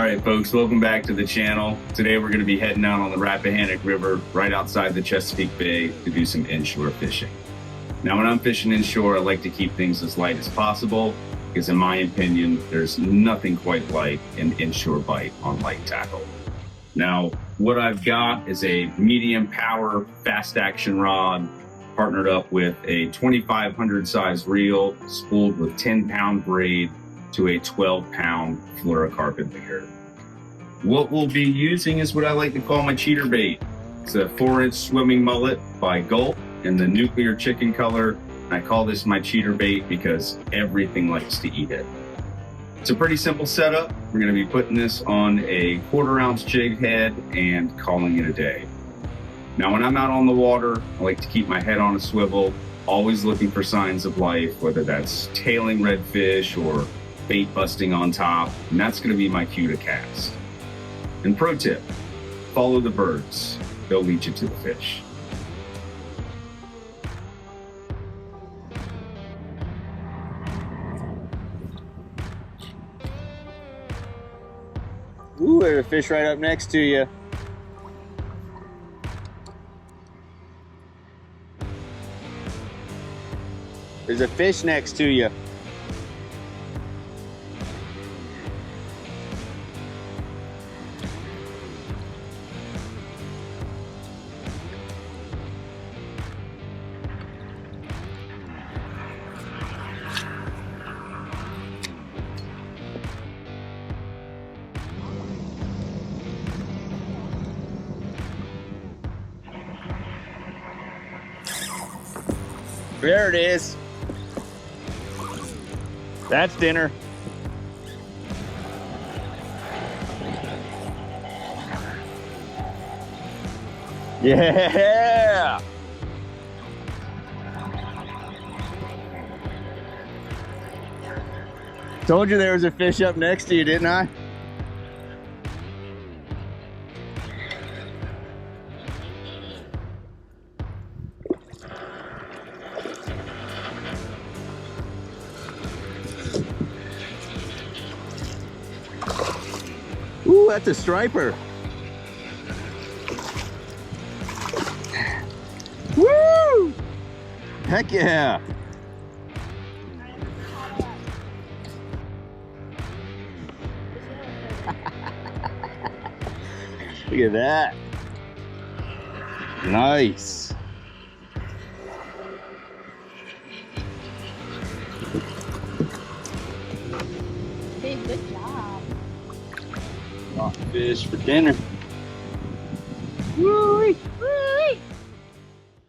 Alright folks, welcome back to the channel. Today we're going to be heading out on the Rappahannock River right outside the Chesapeake Bay to do some inshore fishing. Now when I'm fishing inshore, I like to keep things as light as possible because in my opinion, there's nothing quite like an inshore bite on light tackle. Now what I've got is a medium power fast action rod partnered up with a 2500 size reel spooled with 10-pound braid to a 12-pound fluorocarbon leader. What we'll be using is what I like to call my cheater bait. It's a 4-inch swimming mullet by Gulp in the nuclear chicken color. I call this my cheater bait because everything likes to eat it. It's a pretty simple setup. We're going to be putting this on a 1/4 ounce jig head and calling it a day. Now when I'm out on the water, I like to keep my head on a swivel, always looking for signs of life, whether that's tailing redfish or bait busting on top, and that's going to be my cue to cast. And pro tip, follow the birds. They'll lead you to the fish. Ooh, there's a fish right up next to you. There's a fish next to you. There it is. That's dinner. Yeah. Told you there was a fish up next to you, didn't I? Ooh, that's a striper. Woo! Heck yeah! Look at that. Nice. Hey, good job. Fish for dinner. Woo! Woo!